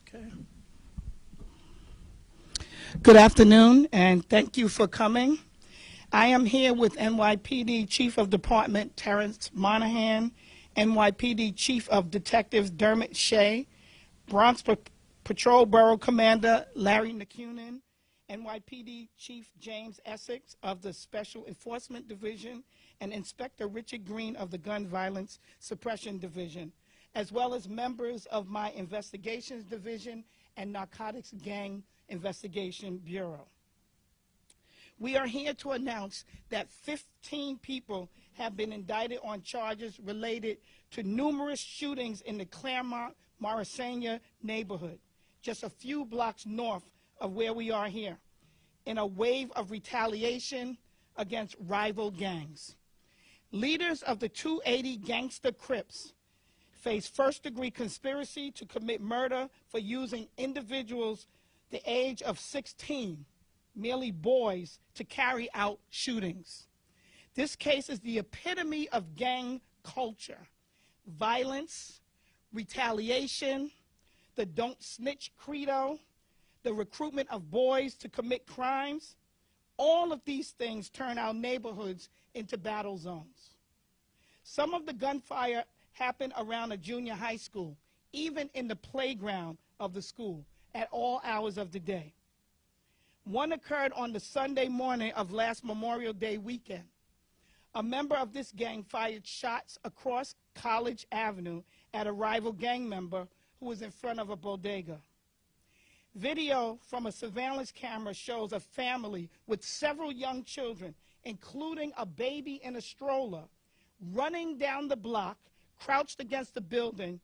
Okay. Good afternoon, and thank you for coming. I am here with NYPD Chief of Department Terrence Monahan, NYPD Chief of Detectives Dermot Shea, Bronx Patrol Borough Commander Larry McCunin, NYPD Chief James Essex of the Special Enforcement Division, and Inspector Richard Green of the Gun Violence Suppression Division, as well as members of my Investigations Division and Narcotics Gang Investigation Bureau. We are here to announce that 15 people have been indicted on charges related to numerous shootings in the Claremont, Morrisania neighborhood, just a few blocks north of where we are here, in a wave of retaliation against rival gangs. Leaders of the 280 Gangster Crips face first-degree conspiracy to commit murder for using individuals the age of 16, merely boys, to carry out shootings. This case is the epitome of gang culture: violence, retaliation, the don't snitch credo, the recruitment of boys to commit crimes. All of these things turn our neighborhoods into battle zones. Some of the gunfire happened around a junior high school, even in the playground of the school, at all hours of the day. One occurred on the Sunday morning of last Memorial Day weekend. A member of this gang fired shots across College Avenue at a rival gang member who was in front of a bodega. Video from a surveillance camera shows a family with several young children, including a baby in a stroller, running down the block, crouched against the building,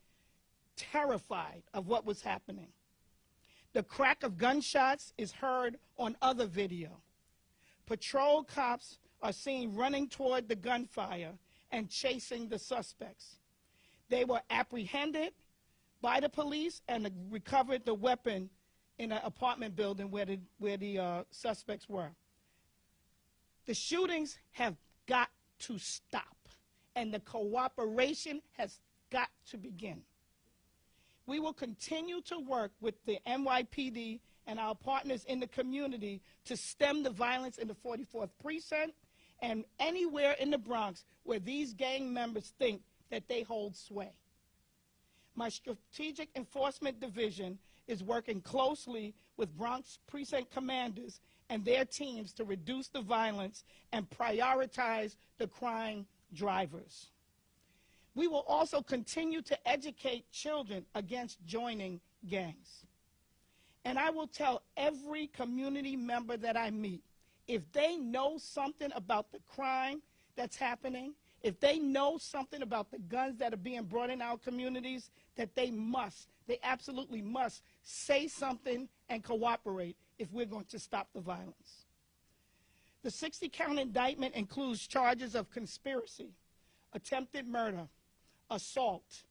terrified of what was happening. The crack of gunshots is heard on other video. Patrol cops are seen running toward the gunfire and chasing the suspects. They were apprehended by the police and recovered the weapon in an apartment building where the suspects were. The shootings have got to stop, and the cooperation has got to begin. We will continue to work with the NYPD and our partners in the community to stem the violence in the 44th Precinct and anywhere in the Bronx where these gang members think that they hold sway. My Strategic Enforcement Division is working closely with Bronx Precinct commanders and their teams to reduce the violence and prioritize the crime drivers. We will also continue to educate children against joining gangs. And I will tell every community member that I meet, if they know something about the crime that's happening, if they know something about the guns that are being brought in our communities, that they absolutely must say something and cooperate if we're going to stop the violence. The 60-count indictment includes charges of conspiracy, attempted murder, assault,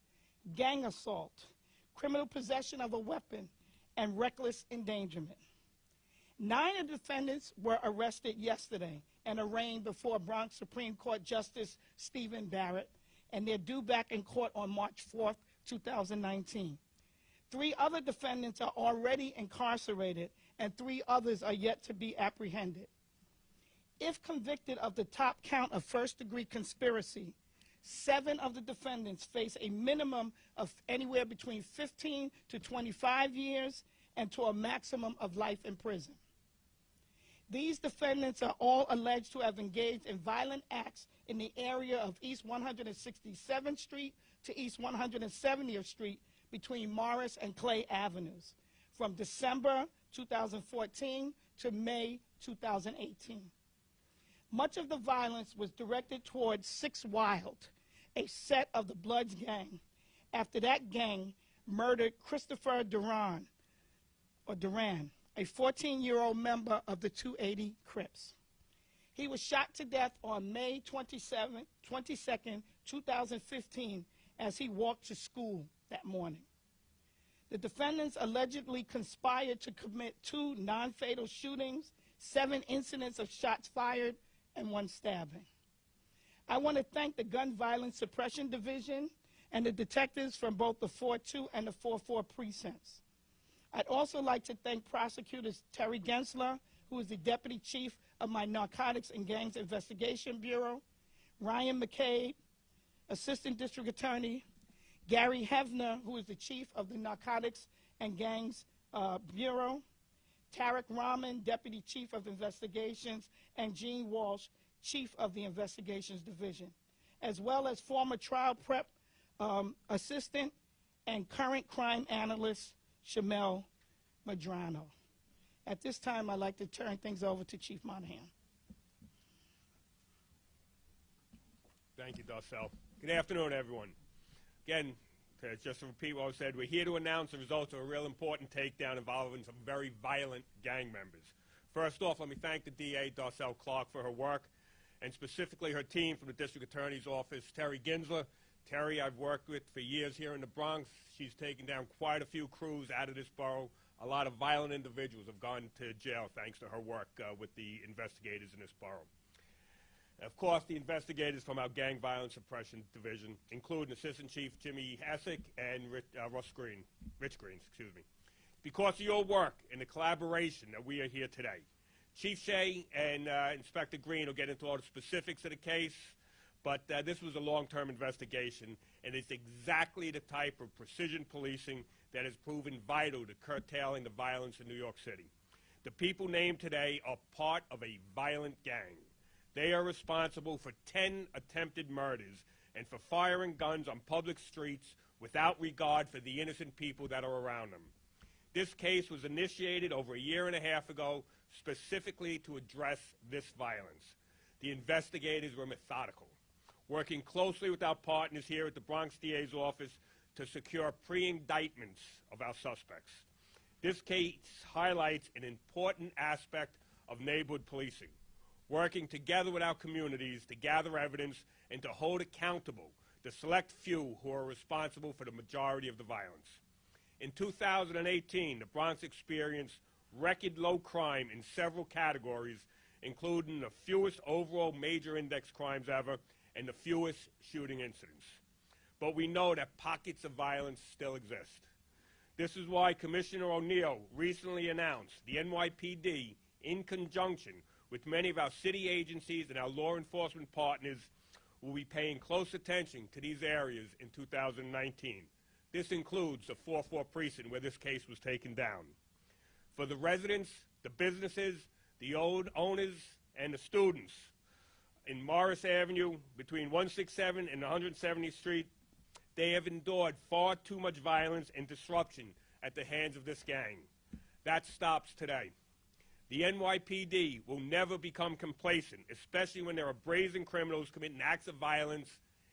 gang assault, criminal possession of a weapon, and reckless endangerment. 9 of the defendants were arrested yesterday and arraigned before Bronx Supreme Court Justice Stephen Barrett, and they're due back in court on March 4th, 2019. 3 other defendants are already incarcerated, and 3 others are yet to be apprehended. If convicted of the top count of first-degree conspiracy, 7 of the defendants face a minimum of anywhere between 15 to 25 years and to a maximum of life in prison. These defendants are all alleged to have engaged in violent acts in the area of East 167th Street to East 170th Street between Morris and Clay Avenues from December 2014 to May 2018. Much of the violence was directed towards 6 Wild, a set of the Bloods gang, after that gang murdered Christopher Duran, a 14-year-old member of the 280 Crips. He was shot to death on May 22nd, 2015, as he walked to school that morning. The defendants allegedly conspired to commit 2 non-fatal shootings, 7 incidents of shots fired, and 1 stabbing. I want to thank the Gun Violence Suppression Division and the detectives from both the 4-2 and the 4-4 precincts. I'd also like to thank prosecutors Terry Gensler, who is the Deputy Chief of my Narcotics and Gangs Investigation Bureau, Ryan McCabe, Assistant District Attorney, Gary Hevner, who is the Chief of the Narcotics and Gangs Bureau, Tarek Rahman, Deputy Chief of Investigations, and Gene Walsh, Chief of the Investigations Division, as well as former trial prep assistant and current crime analyst Shamel Madrano. At this time, I'd like to turn things over to Chief Monahan. Thank you, Darcel. Good afternoon, everyone. Again, just to repeat what I said, we're here to announce the results of a real important takedown involving some very violent gang members. First off, let me thank the DA, Darcel Clark, for her work, and specifically her team from the District Attorney's Office, Terry Gensler. Terry, I've worked with for years here in the Bronx. She's taken down quite a few crews out of this borough. A lot of violent individuals have gone to jail thanks to her work with the investigators in this borough. Of course, the investigators from our Gang Violence Suppression Division, including Assistant Chief Jimmy Hassick and Rich Green. Because of your work and the collaboration that we are here today. Chief Shea and Inspector Green will get into all the specifics of the case, but this was a long-term investigation, and it's exactly the type of precision policing that has proven vital to curtailing the violence in New York City. The people named today are part of a violent gang. They are responsible for 10 attempted murders and for firing guns on public streets without regard for the innocent people that are around them. This case was initiated over a year and a half ago specifically to address this violence. The investigators were methodical, working closely with our partners here at the Bronx DA's office to secure pre-indictments of our suspects. This case highlights an important aspect of neighborhood policing, working together with our communities to gather evidence and to hold accountable the select few who are responsible for the majority of the violence. In 2018, the Bronx experienced record low crime in several categories, including the fewest overall major index crimes ever and the fewest shooting incidents. But we know that pockets of violence still exist. This is why Commissioner O'Neill recently announced the NYPD, in conjunction with many of our city agencies and our law enforcement partners, will be paying close attention to these areas in 2019. This includes the 4-4 precinct where this case was taken down. For the residents, the businesses, the old owners, and the students in Morris Avenue between 167 and 170th Street, they have endured far too much violence and disruption at the hands of this gang. That stops today. The NYPD will never become complacent, especially when there are brazen criminals committing acts of violence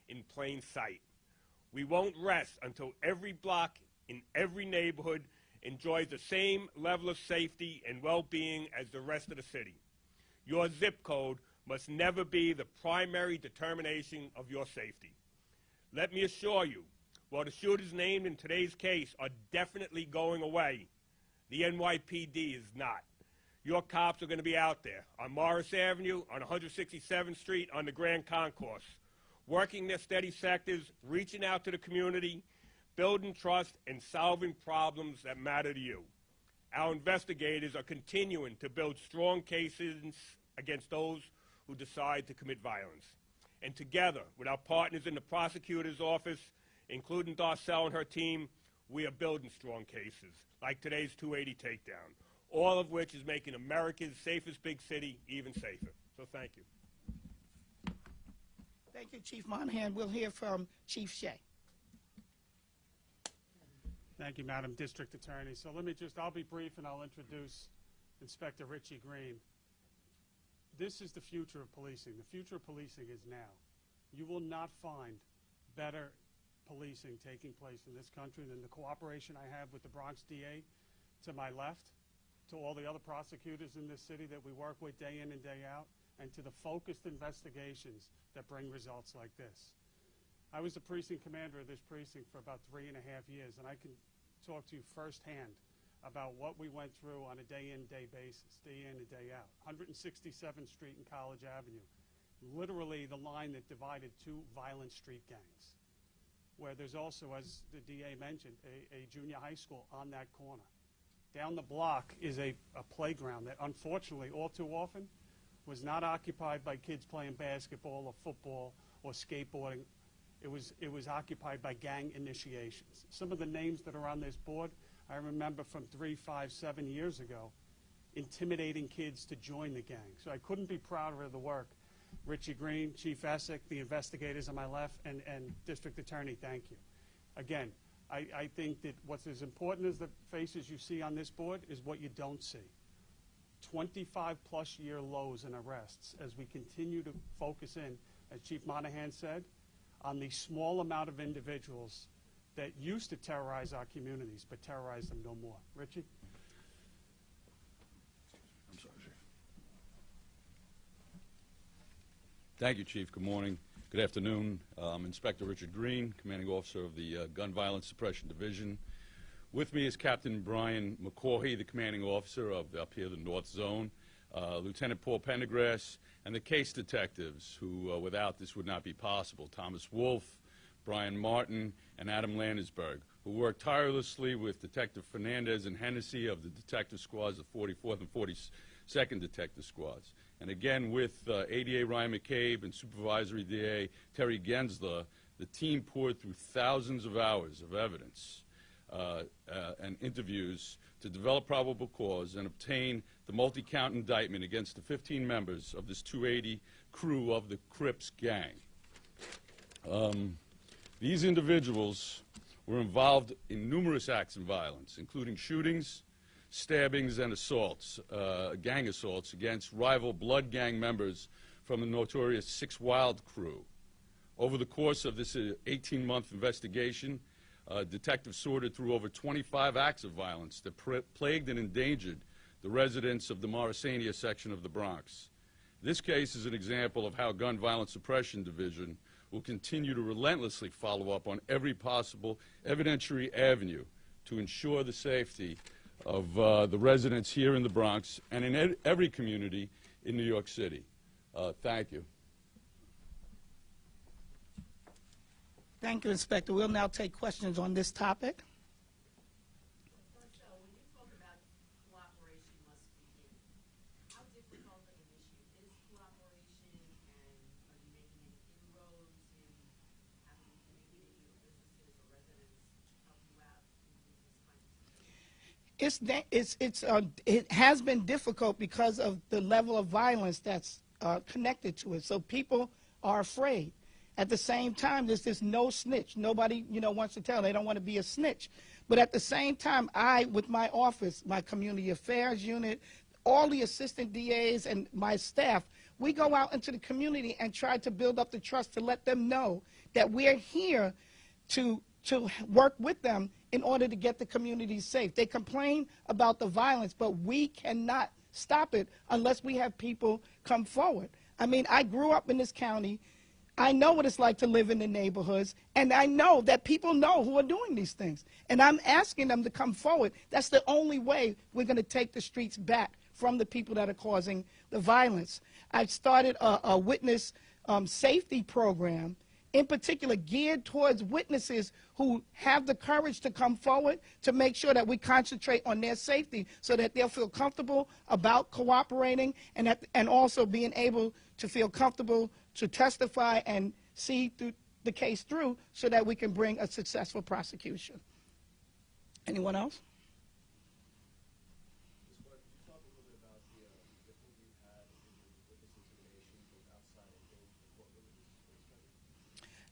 in plain sight. We won't rest until every block in every neighborhood enjoys the same level of safety and well-being as the rest of the city. Your zip code must never be the primary determination of your safety. Let me assure you, while the shooters named in today's case are definitely going away, the NYPD is not. Your cops are going to be out there on Morris Avenue, on 167th Street, on the Grand Concourse, working their steady sectors, reaching out to the community, building trust, and solving problems that matter to you. Our investigators are continuing to build strong cases against those who decide to commit violence. And together with our partners in the prosecutor's office, including Darcel and her team, we are building strong cases, like today's 280 takedown, all of which is making America's safest big city even safer. So thank you. Thank you, Chief Monahan. We'll hear from Chief Shea. Thank you, Madam District Attorney. So I'll be brief and I'll introduce Inspector Richie Green. This is the future of policing. The future of policing is now. You will not find better policing taking place in this country than the cooperation I have with the Bronx DA to my left, to all the other prosecutors in this city that we work with day in and day out, and to the focused investigations that bring results like this. I was the precinct commander of this precinct for about 3.5 years, and I can talk to you firsthand about what we went through on a day-in, day basis, day in and day out. 167th Street and College Avenue, literally the line that divided two violent street gangs, where there's also, as the DA mentioned, a junior high school on that corner. Down the block is a playground that unfortunately all too often was not occupied by kids playing basketball or football or skateboarding. It was occupied by gang initiations. Some of the names that are on this board, I remember from 3, 5, 7 years ago, intimidating kids to join the gang. So I couldn't be prouder of the work. Richie Green, Chief Essick, the investigators on my left, and District Attorney, thank you. Again, I think that what's as important as the faces you see on this board is what you don't see. 25-plus year lows in arrests as we continue to focus in, as Chief Monahan said, on the small amount of individuals that used to terrorize our communities, but terrorize them no more. Richie? I'm sorry, Chief. Thank you, Chief. Good morning. Good afternoon. I'm Inspector Richard Green, Commanding Officer of the Gun Violence Suppression Division. With me is Captain Brian McCaughey, the Commanding Officer of up here the North Zone, Lieutenant Paul Pendergrass, and the case detectives who, without this, would not be possible. Thomas Wolf, Brian Martin, and Adam Landersberg, who worked tirelessly with Detective Fernandez and Hennessy of the detective squads, the 44th and 42nd Detective Squads. And again, with ADA Ryan McCabe and Supervisory DA Terry Gensler, the team poured through thousands of hours of evidence and interviews to develop probable cause and obtain the multi-count indictment against the 15 members of this 280 crew of the Crips gang. These individuals were involved in numerous acts of violence, including shootings, stabbings, and assaults, gang assaults against rival blood gang members from the notorious Six Wild crew. Over the course of this 18-month investigation, detectives sorted through over 25 acts of violence that plagued and endangered the residents of the Morrisania section of the Bronx. This case is an example of how Gun Violence Suppression Division will continue to relentlessly follow up on every possible evidentiary avenue to ensure the safety of the residents here in the Bronx and in every community in New York City. Thank you. Thank you, Inspector. We'll now take questions on this topic. Darcel, when you talk about cooperation must begin, how difficult of an issue is cooperation, and are you making any inroads in having the community or businesses or residents help you out in these kinds of situations? It has been difficult because of the level of violence that's connected to it. So people are afraid. At the same time, there's this no snitch. Nobody, wants to tell. They don't want to be a snitch. But at the same time, I, with my office, my community affairs unit, all the assistant DAs and my staff, we go out into the community and try to build up the trust to let them know that we're here to work with them in order to get the community safe. They complain about the violence, but we cannot stop it unless we have people come forward. I mean, I grew up in this county. I know what it's like to live in the neighborhoods, and I know that people know who are doing these things. And I'm asking them to come forward. That's the only way we're going to take the streets back from the people that are causing the violence. I've started a witness safety program, in particular geared towards witnesses who have the courage to come forward to make sure that we concentrate on their safety so that they'll feel comfortable about cooperating and also being able to feel comfortable to testify and see through the case through so that we can bring a successful prosecution. Anyone else?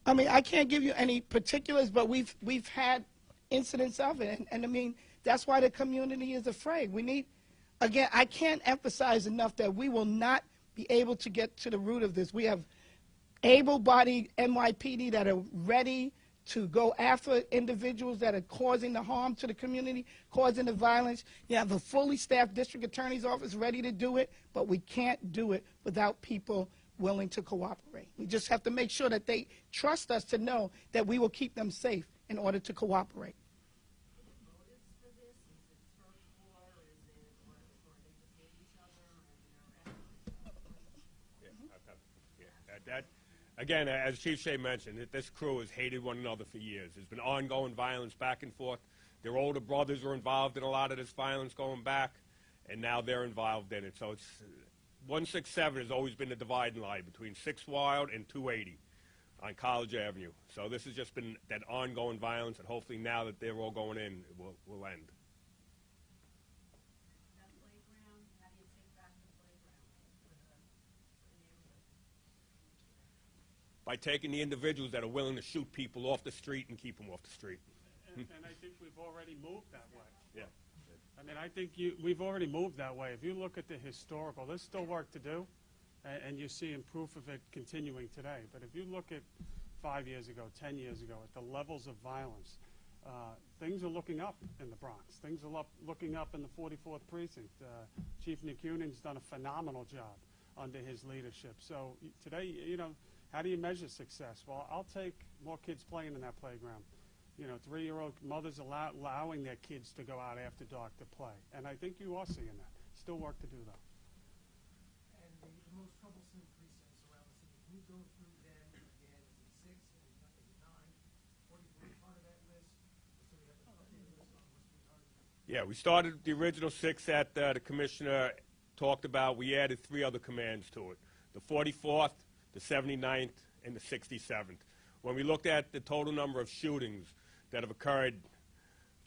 I mean, I can't give you any particulars, but we've had incidents of it, and I mean, that's why the community is afraid. We need, again, I can't emphasize enough that we will not be able to get to the root of this. We have able-bodied NYPD that are ready to go after individuals that are causing the harm to the community, causing the violence. You have a fully staffed district attorney's office ready to do it, but we can't do it without people willing to cooperate. We just have to make sure that they trust us to know that we will keep them safe in order to cooperate. Motives for this? Is it turf war? Is it, or they just hate each other and they're Again, as Chief Shea mentioned, this crew has hated one another for years. There's been ongoing violence back and forth Their older brothers were involved in a lot of this violence going back, and now they're involved in it. So it's 167 has always been the dividing line between 6 Wild and 280 on College Avenue. So this has just been that ongoing violence, and hopefully now that they're all going in, it will end. That playground, how do you take back the playground for the neighborhood? By taking the individuals that are willing to shoot people off the street and keep them off the street. And I think we've already moved that way. Yeah. I mean, I think we've already moved that way. If you look at the historical, there's still work to do, and you're seeing proof of it continuing today. But if you look at 5 years ago, 10 years ago, at the levels of violence, things are looking up in the Bronx. Things are looking up in the 44th Precinct. Chief Nikunen's done a phenomenal job under his leadership. So today, you know, how do you measure success? Well, I'll take more kids playing in that playground. You know, 3-year-old mothers allowing their kids to go out after dark to play. And I think you are seeing that. Still work to do, though. And the most troublesome precincts around the city, can you go through them again? Is it 6, is it 9, 44 part of that list? So we have an updated list on what's being targeted. Yeah, we started the original 6 that the commissioner talked about. We added 3 other commands to it: the 44th, the 79th, and the 67th. When we looked at the total number of shootings that have occurred,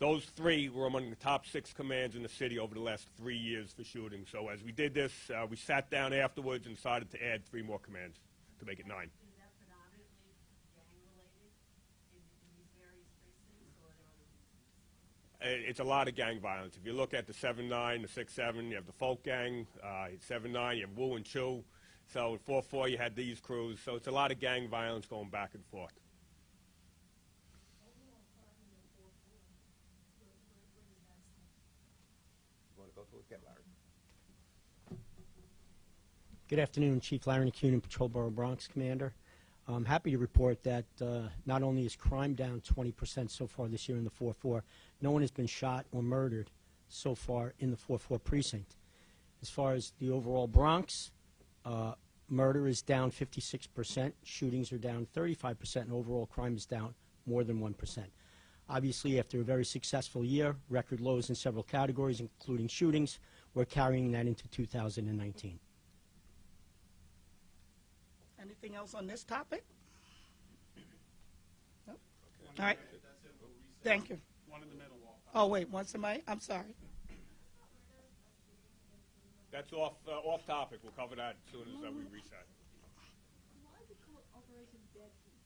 those 3 were among the top 6 commands in the city over the last 3 years for shooting. So as we did this, we sat down afterwards and decided to add 3 more commands to make it 9. Is that predominantly gang-related in these various precincts, or are there other reasons? It's a lot of gang violence. If you look at the 7-9, the 6-7, you have the Folk Gang. 7-9, you have Woo and Chew. So at 4-4, you had these crews. So it's a lot of gang violence going back and forth. Good afternoon, Chief Larry Nicunin, Patrol Borough Bronx Commander. I'm happy to report that not only is crime down 20% so far this year in the 4-4, no one has been shot or murdered so far in the 4-4 precinct. As far as the overall Bronx, murder is down 56%, shootings are down 35%, and overall crime is down more than 1%. Obviously, after a very successful year, record lows in several categories, including shootings, we're carrying that into 2019. Anything else on this topic? Nope. All right. Thank you. One in the middle. Oh, wait, want somebody? I'm sorry. That's off topic. We'll cover that as soon as we reset. Why is it called Operation Dead Heat?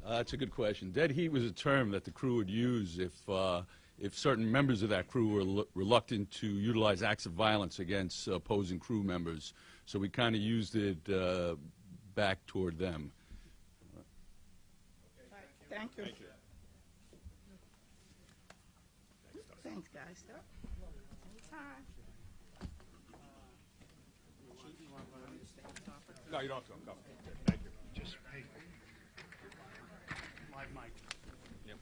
That's a good question. Dead heat was a term that the crew would use if certain members of that crew were reluctant to utilize acts of violence against opposing crew members. So we kind of used it back toward them. Thank you. Thanks, guys. Time. No, you don't have to come. Thank you. Live mic. Yep.